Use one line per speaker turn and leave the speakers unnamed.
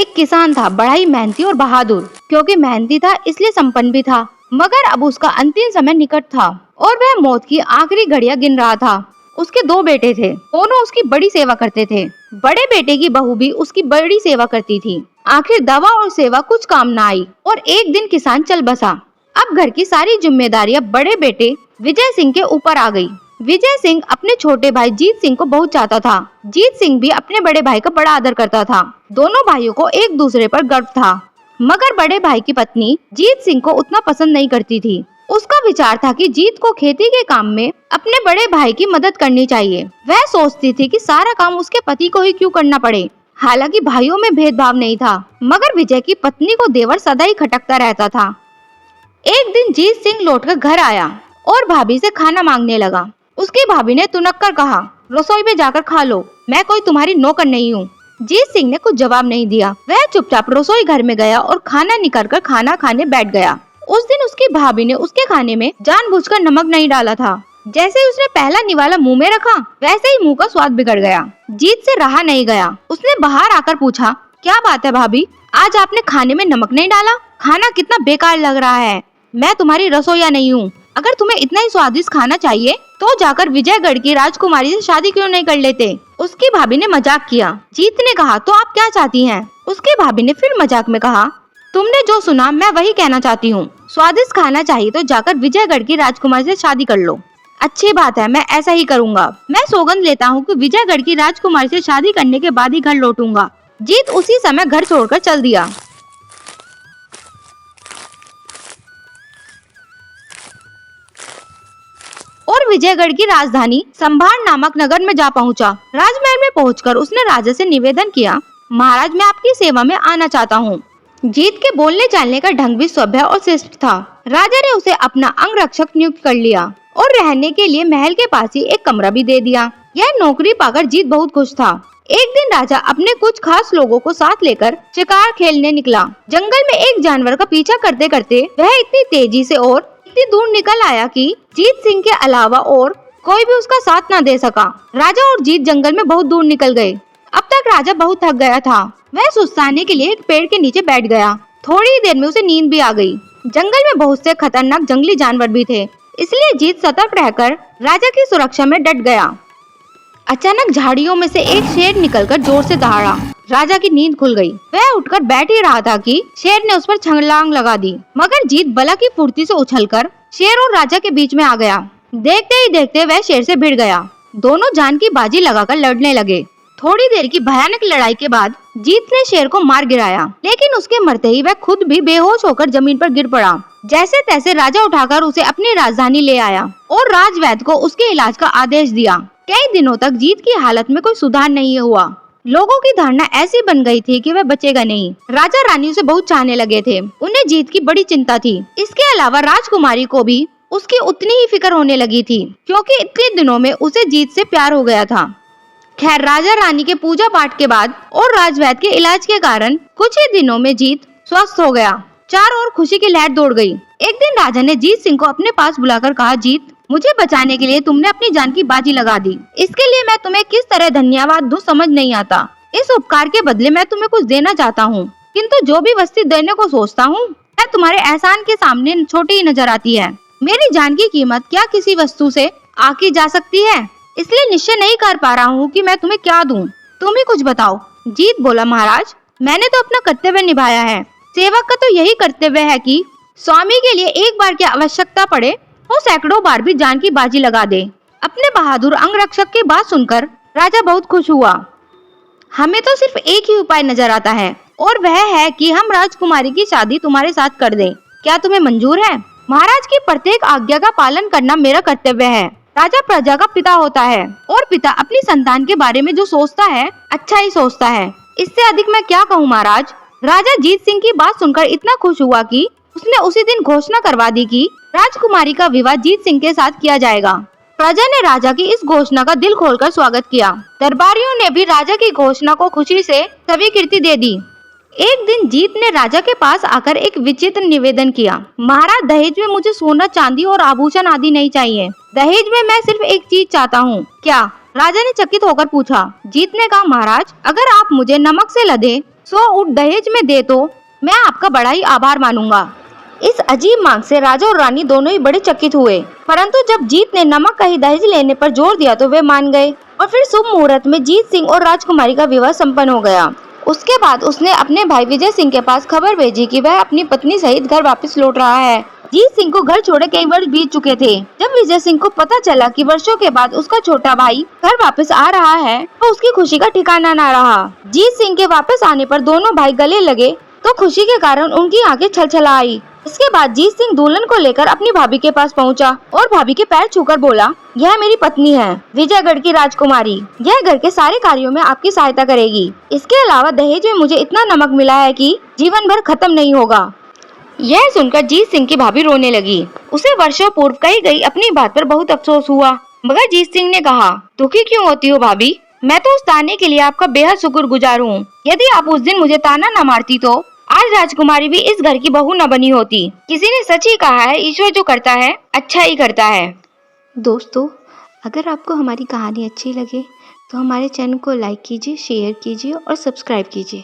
एक किसान था, बड़ा ही मेहनती और बहादुर। क्योंकि मेहनती था इसलिए संपन्न भी था। मगर अब उसका अंतिम समय निकट था और वह मौत की आखिरी घड़ियां गिन रहा था। उसके दो बेटे थे, दोनों उसकी बड़ी सेवा करते थे। बड़े बेटे की बहू भी उसकी बड़ी सेवा करती थी। आखिर दवा और सेवा कुछ काम न आई और एक दिन किसान चल बसा। अब घर की सारी जिम्मेदारियां बड़े बेटे विजय सिंह के ऊपर आ गई। विजय सिंह अपने छोटे भाई जीत सिंह को बहुत चाहता था। जीत सिंह भी अपने बड़े भाई का बड़ा आदर करता था। दोनों भाइयों को एक दूसरे पर गर्व था। मगर बड़े भाई की पत्नी जीत सिंह को उतना पसंद नहीं करती थी। उसका विचार था कि जीत को खेती के काम में अपने बड़े भाई की मदद करनी चाहिए। वह सोचती थी कि सारा काम उसके पति को ही क्यों करना पड़े। हालांकि भाइयों में भेदभाव नहीं था, मगर विजय की पत्नी को देवर सदा ही खटकता रहता था। एक दिन जीत सिंह लौटकर घर आया और भाभी से खाना मांगने लगा। उसकी भाभी ने तुनक कर कहा, रसोई में जाकर खा लो, मैं कोई तुम्हारी नौकर नहीं हूँ। जीत सिंह ने कुछ जवाब नहीं दिया। वह चुपचाप रसोई घर में गया और खाना निकाल कर खाना खाने बैठ गया। उस दिन उसकी भाभी ने उसके खाने में जानबूझकर नमक नहीं डाला था। जैसे ही उसने पहला निवाला मुंह में रखा, वैसे ही मुंह का स्वाद बिगड़ गया। जीत से रहा नहीं गया। उसने बाहर आकर पूछा, क्या बात है भाभी, आज आपने खाने में नमक नहीं डाला? खाना कितना बेकार लग रहा है। मैं तुम्हारी रसोइया नहीं हूँ। अगर तुम्हें इतना ही स्वादिष्ट खाना चाहिए तो जाकर विजयगढ़ की राजकुमारी से शादी क्यों नहीं कर लेते? उसकी भाभी ने मजाक किया। जीत ने कहा, तो आप क्या चाहती हैं? उसकी भाभी ने फिर मजाक में कहा, तुमने जो सुना मैं वही कहना चाहती हूँ। स्वादिष्ट खाना चाहिए तो जाकर विजयगढ़ की राजकुमारी से शादी कर लो। अच्छी बात है, मैं ऐसा ही करूँगा। मैं सौगंध लेता हूँ कि विजयगढ़ की राजकुमारी से शादी करने के बाद ही घर लौटूंगा। जीत उसी समय घर छोड़कर चल दिया और विजयगढ़ की राजधानी संभार नामक नगर में जा पहुंचा। राजमहल में पहुंचकर उसने राजा से निवेदन किया, महाराज मैं आपकी सेवा में आना चाहता हूं। जीत के बोलने चालने का ढंग भी सभ्य और श्रेष्ठ था। राजा ने उसे अपना अंगरक्षक नियुक्त कर लिया और रहने के लिए महल के पास ही एक कमरा भी दे दिया। यह नौकरी पाकर जीत बहुत खुश था। एक दिन राजा अपने कुछ खास लोगों को साथ लेकर शिकार खेलने निकला। जंगल में एक जानवर का पीछा करते करते वह इतनी तेजी से और इतनी दूर निकल आया कि जीत सिंह के अलावा और कोई भी उसका साथ न दे सका। राजा और जीत जंगल में बहुत दूर निकल गए। अब तक राजा बहुत थक गया था। वह सुस्ताने के लिए एक पेड़ के नीचे बैठ गया। थोड़ी देर में उसे नींद भी आ गई। जंगल में बहुत से खतरनाक जंगली जानवर भी थे, इसलिए जीत सतर्क रहकर राजा की सुरक्षा में डट गया। अचानक झाड़ियों में से एक शेर निकलकर जोर से दहाड़ा। राजा की नींद खुल गई। वह उठकर बैठ ही रहा था कि शेर ने उस पर छलांग लगा दी। मगर जीत बला की फुर्ती से उछलकर शेर और राजा के बीच में आ गया। देखते ही देखते वह शेर से भिड़ गया। दोनों जान की बाजी लगाकर लड़ने लगे। थोड़ी देर की भयानक लड़ाई के बाद जीत ने शेर को मार गिराया, लेकिन उसके मरते ही वह खुद भी बेहोश होकर जमीन पर गिर पड़ा। जैसे तैसे राजा उठाकर उसे अपनी राजधानी ले आया और राजवैद्य को उसके इलाज का आदेश दिया। कई दिनों तक जीत की हालत में कोई सुधार नहीं हुआ। लोगों की धारणा ऐसी बन गई थी कि वह बचेगा नहीं। राजा रानी उसे बहुत चाहने लगे थे। उन्हें जीत की बड़ी चिंता थी। इसके अलावा राजकुमारी को भी उसकी उतनी ही फिक्र होने लगी थी, क्योंकि इतने दिनों में उसे जीत से प्यार हो गया था। खैर, राजा रानी के पूजा पाठ के बाद और राजवैद्य के इलाज के कारण कुछ ही दिनों में जीत स्वस्थ हो गया। चारों ओर खुशी की लहर दौड़ गई। एक दिन राजा ने जीत सिंह को अपने पास बुलाकर कहा, जीत, मुझे बचाने के लिए तुमने अपनी जान की बाजी लगा दी। इसके लिए मैं तुम्हें किस तरह धन्यवाद दूं समझ नहीं आता। इस उपकार के बदले मैं तुम्हें कुछ देना चाहता हूँ, किंतु जो भी वस्तु देने को सोचता हूँ वह तुम्हारे एहसान के सामने छोटी ही नजर आती है। मेरी जान की कीमत क्या किसी वस्तु से आकी जा सकती है? इसलिए निश्चय नहीं कर पा रहा हूँ कि मैं तुम्हें क्या दूं। तुम ही कुछ बताओ। जीत बोला, महाराज, मैंने तो अपना कर्तव्य निभाया है। सेवक का तो यही कर्तव्य है कि स्वामी के लिए एक बार की आवश्यकता पड़े वो सैकड़ों बार भी जान की बाजी लगा दे। अपने बहादुर अंगरक्षक की बात सुनकर राजा बहुत खुश हुआ। हमें तो सिर्फ एक ही उपाय नजर आता है और वह है कि हम राजकुमारी की शादी तुम्हारे साथ कर दें। क्या तुम्हें मंजूर है? महाराज की प्रत्येक आज्ञा का पालन करना मेरा कर्तव्य है। राजा प्रजा का पिता होता है और पिता अपनी संतान के बारे में जो सोचता है अच्छा ही सोचता है। इससे अधिक मैं क्या कहूँ महाराज। राजा जीत सिंह की बात सुनकर इतना खुश हुआ कि उसने उसी दिन घोषणा करवा दी कि राजकुमारी का विवाह जीत सिंह के साथ किया जाएगा। प्रजा ने राजा की इस घोषणा का दिल खोलकर स्वागत किया। दरबारियों ने भी राजा की घोषणा को खुशी से स्वीकृति दे दी। एक दिन जीत ने राजा के पास आकर एक विचित्र निवेदन किया, महाराज, दहेज में मुझे सोना चांदी और आभूषण आदि नहीं चाहिए। दहेज में मैं सिर्फ एक चीज चाहता हूँ। क्या? राजा ने चकित होकर पूछा। जीत ने कहा, महाराज, अगर आप मुझे नमक से लदे 100 ऊँट दहेज में दे तो मैं आपका बड़ा ही आभार मानूंगा। इस अजीब मांग से राजा और रानी दोनों ही बड़े चकित हुए, परंतु जब जीत ने नमक का ही दहेज लेने पर जोर दिया तो वे मान गए और फिर शुभ मुहूर्त में जीत सिंह और राजकुमारी का विवाह संपन्न हो गया। उसके बाद उसने अपने भाई विजय सिंह के पास खबर भेजी कि वह अपनी पत्नी सहित घर वापस लौट रहा है। जीत सिंह को घर छोड़े कई वर्ष बीत चुके थे। जब विजय सिंह को पता चला कि वर्षों के बाद उसका छोटा भाई घर वापस आ रहा है तो उसकी खुशी का ठिकाना न रहा। जीत सिंह के वापस आने पर दोनों भाई गले लगे तो खुशी के कारण उनकी आंखें छलछला आई। इसके बाद जीत सिंह दुल्हन को लेकर अपनी भाभी के पास पहुंचा और भाभी के पैर छूकर बोला, यह मेरी पत्नी है, विजयगढ़ की राजकुमारी। यह घर के सारे कार्यों में आपकी सहायता करेगी। इसके अलावा दहेज में मुझे इतना नमक मिला है कि जीवन भर खत्म नहीं होगा। यह सुनकर जीत सिंह की भाभी रोने लगी। उसे वर्षों पूर्व कही गई अपनी बात पर बहुत अफसोस हुआ, मगर जीत सिंह ने कहा, दुखी क्यों होती हो भाभी? मैं तो उस ताने के लिए आपका बेहद शुक्रगुजार हूँ। यदि आप उस दिन मुझे ताना न मारती तो आज राजकुमारी भी इस घर की बहू न बनी होती। किसी ने सच ही कहा है, ईश्वर जो करता है अच्छा ही करता है। दोस्तों, अगर आपको हमारी कहानी अच्छी लगे तो हमारे चैनल को लाइक कीजिए, शेयर कीजिए और सब्सक्राइब कीजिए।